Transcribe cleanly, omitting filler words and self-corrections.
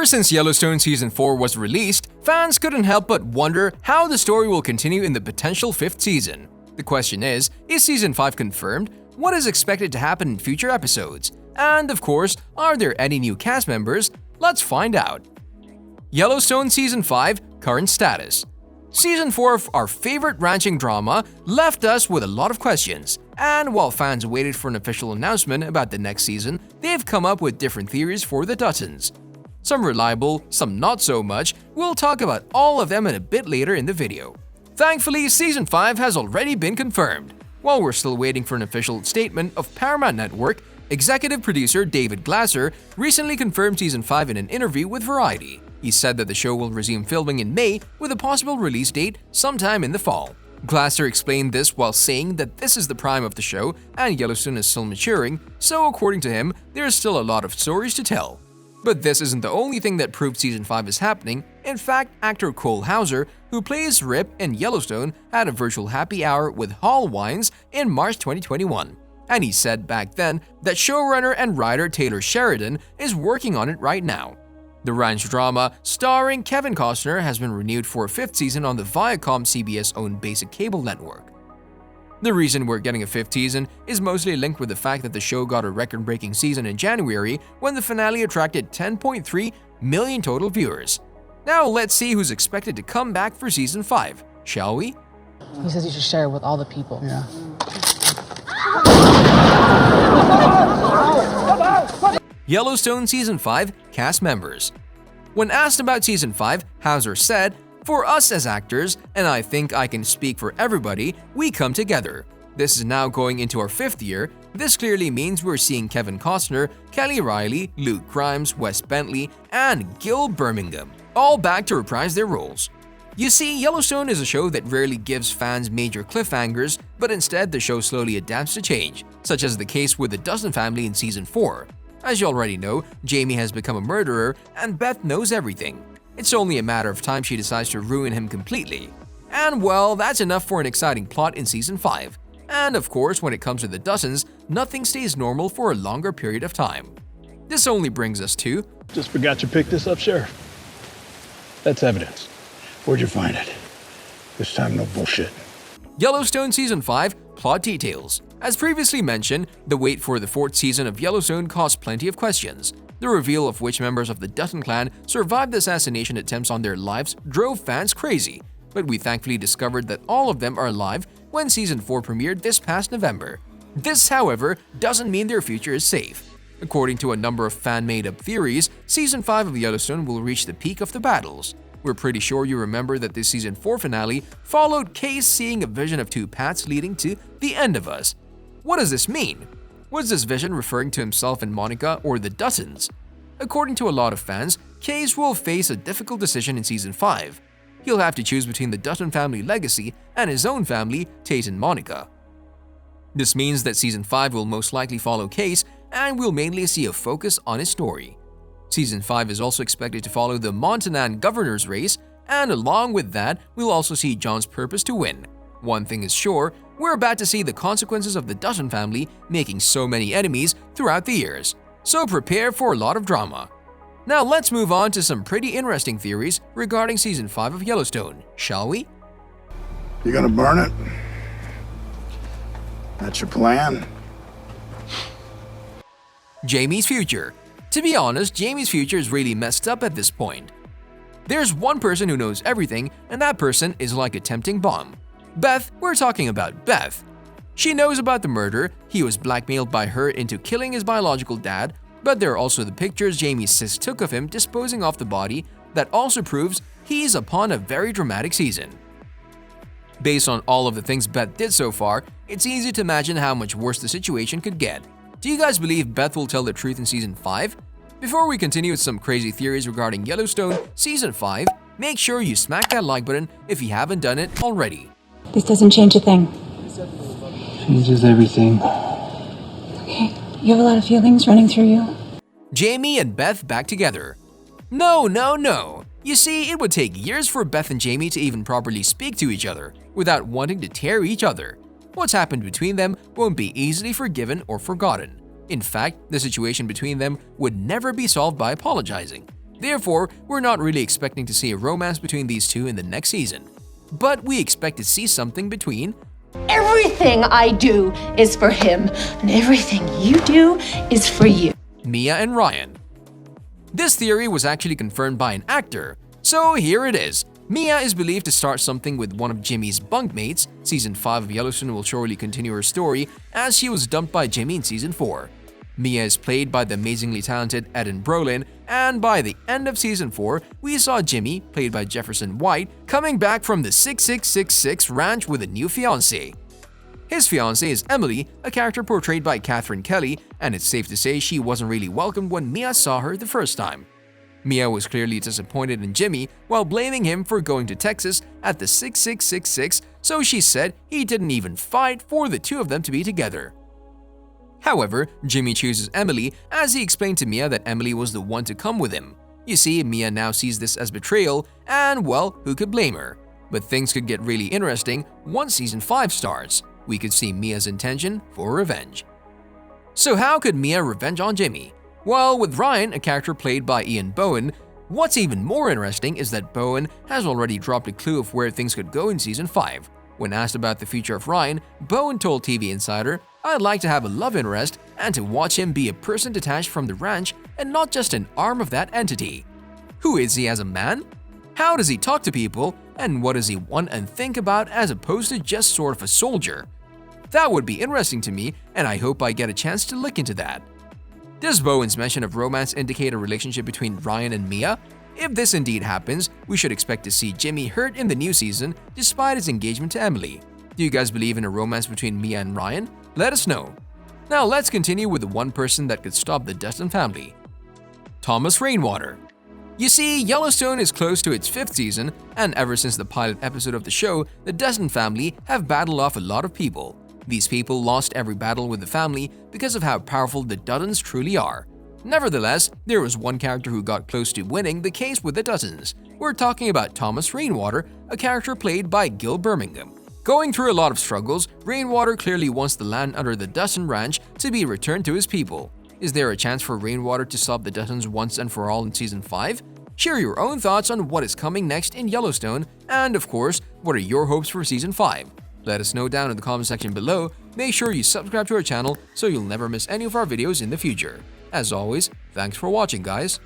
Ever since Yellowstone Season 4 was released, fans couldn't help but wonder how the story will continue in the potential 5th season. The question is Season 5 confirmed? What is expected to happen in future episodes? And of course, are there any new cast members? Let's find out. Yellowstone Season 5 Current Status. Season 4 of our favorite ranching drama left us with a lot of questions, and while fans waited for an official announcement about the next season, they've come up with different theories for the Duttons. Some reliable, some not so much. We'll talk about all of them in a bit later in the video. Thankfully, Season 5 has already been confirmed. While we're still waiting for an official statement of Paramount Network, executive producer David Glasser recently confirmed Season 5 in an interview with Variety. He said that the show will resume filming in May with a possible release date sometime in the fall. Glasser explained this while saying that this is the prime of the show and Yellowstone is still maturing, so according to him, there's still a lot of stories to tell. But this isn't the only thing that proved Season 5 is happening. In fact, actor Cole Hauser, who plays Rip in Yellowstone, had a virtual happy hour with Hall Wines in March 2021. And he said back then that showrunner and writer Taylor Sheridan is working on it right now. The ranch drama, starring Kevin Costner, has been renewed for a 5th season on the Viacom CBS-owned basic cable network. The reason we're getting a 5th season is mostly linked with the fact that the show got a record-breaking season in January when the finale attracted 10.3 million total viewers. Now let's see who's expected to come back for Season 5, shall we? He says you should share it with all the people. Yeah. Yellowstone Season 5 cast members. When asked about Season 5, Hauser said, "For us as actors, and I think I can speak for everybody, we come together. This is now going into our 5th year. This clearly means we're seeing Kevin Costner, Kelly Riley, Luke Grimes, Wes Bentley, and Gil Birmingham all back to reprise their roles." You see, Yellowstone is a show that rarely gives fans major cliffhangers, but instead the show slowly adapts to change, such as the case with the Dutton family in Season 4. As you already know, Jamie has become a murderer and Beth knows everything. It's only a matter of time she decides to ruin him completely. And well, that's enough for an exciting plot in Season 5. And of course, when it comes to the Duttons, nothing stays normal for a longer period of time. This only brings us to… Just forgot you picked this up, Sheriff. That's evidence. Where'd you find it? This time, no bullshit. Yellowstone Season 5 plot details. As previously mentioned, the wait for the 4th season of Yellowstone caused plenty of questions. The reveal of which members of the Dutton clan survived the assassination attempts on their lives drove fans crazy, but we thankfully discovered that all of them are alive when Season 4 premiered this past November. This, however, doesn't mean their future is safe. According to a number of fan-made-up theories, Season 5 of Yellowstone will reach the peak of the battles. We're pretty sure you remember that the Season 4 finale followed Case seeing a vision of 2 paths leading to the end of us. What does this mean? Was this vision referring to himself and Monica or the Duttons? According to a lot of fans, Case will face a difficult decision in Season 5. He'll have to choose between the Dutton family legacy and his own family, Tate and Monica. This means that Season 5 will most likely follow Case and we'll mainly see a focus on his story. Season 5 is also expected to follow the Montanan governor's race, and along with that, we'll also see John's purpose to win. One thing is sure, we're about to see the consequences of the Dutton family making so many enemies throughout the years. So prepare for a lot of drama. Now let's move on to some pretty interesting theories regarding Season 5 of Yellowstone, shall we? You gonna burn it? That's your plan? Jamie's future. To be honest, Jamie's future is really messed up at this point. There's one person who knows everything, and that person is like a tempting bomb. Beth, we're talking about Beth. She knows about the murder, he was blackmailed by her into killing his biological dad, but there are also the pictures Jamie's sis took of him disposing of the body that also proves he's upon a very dramatic season. Based on all of the things Beth did so far, it's easy to imagine how much worse the situation could get. Do you guys believe Beth will tell the truth in Season 5? Before we continue with some crazy theories regarding Yellowstone Season 5, make sure you smack that like button if you haven't done it already. This doesn't change a thing. Changes everything. Okay, you have a lot of feelings running through you. Jamie and Beth back together. No. You see, it would take years for Beth and Jamie to even properly speak to each other without wanting to tear each other. What's happened between them won't be easily forgiven or forgotten. In fact, the situation between them would never be solved by apologizing. Therefore, we're not really expecting to see a romance between these two in the next season. But we expect to see something between Everything I do is for him, and everything you do is for you. Mia and Ryan. This theory was actually confirmed by an actor, so here it is. Mia is believed to start something with one of Jimmy's bunkmates. Season 5 of Yellowstone will surely continue her story as she was dumped by Jimmy in Season 4. Mia is played by the amazingly talented Eden Brolin, and by the end of Season 4, we saw Jimmy, played by Jefferson White, coming back from the 6666 ranch with a new fiancée. His fiancée is Emily, a character portrayed by Catherine Kelly, and it's safe to say she wasn't really welcomed when Mia saw her the first time. Mia was clearly disappointed in Jimmy while blaming him for going to Texas at the 6666, so she said he didn't even fight for the two of them to be together. However, Jimmy chooses Emily as he explained to Mia that Emily was the one to come with him. You see, Mia now sees this as betrayal, and well, who could blame her? But things could get really interesting once Season 5 starts. We could see Mia's intention for revenge. So how could Mia revenge on Jimmy? Well, with Ryan, a character played by Ian Bohen, what's even more interesting is that Bohen has already dropped a clue of where things could go in Season 5. When asked about the future of Ryan, Bohen told TV Insider, "I'd like to have a love interest and to watch him be a person detached from the ranch and not just an arm of that entity. Who is he as a man? How does he talk to people? And what does he want and think about as opposed to just sort of a soldier?" That would be interesting to me, and I hope I get a chance to look into that. Does Bowen's mention of romance indicate a relationship between Ryan and Mia? If this indeed happens, we should expect to see Jimmy hurt in the new season despite his engagement to Emily. Do you guys believe in a romance between Mia and Ryan? Let us know. Now let's continue with the one person that could stop the Dustin family. Thomas Rainwater. You see, Yellowstone is close to its 5th season, and ever since the pilot episode of the show, the Dustin family have battled off a lot of people. These people lost every battle with the family because of how powerful the Duttons truly are. Nevertheless, there was one character who got close to winning the case with the Duttons. We're talking about Thomas Rainwater, a character played by Gil Birmingham. Going through a lot of struggles, Rainwater clearly wants the land under the Dustin Ranch to be returned to his people. Is there a chance for Rainwater to stop the Duttons once and for all in Season 5? Share your own thoughts on what is coming next in Yellowstone, and of course, what are your hopes for Season 5? Let us know down in the comment section below. Make sure you subscribe to our channel so you'll never miss any of our videos in the future. As always, thanks for watching, guys.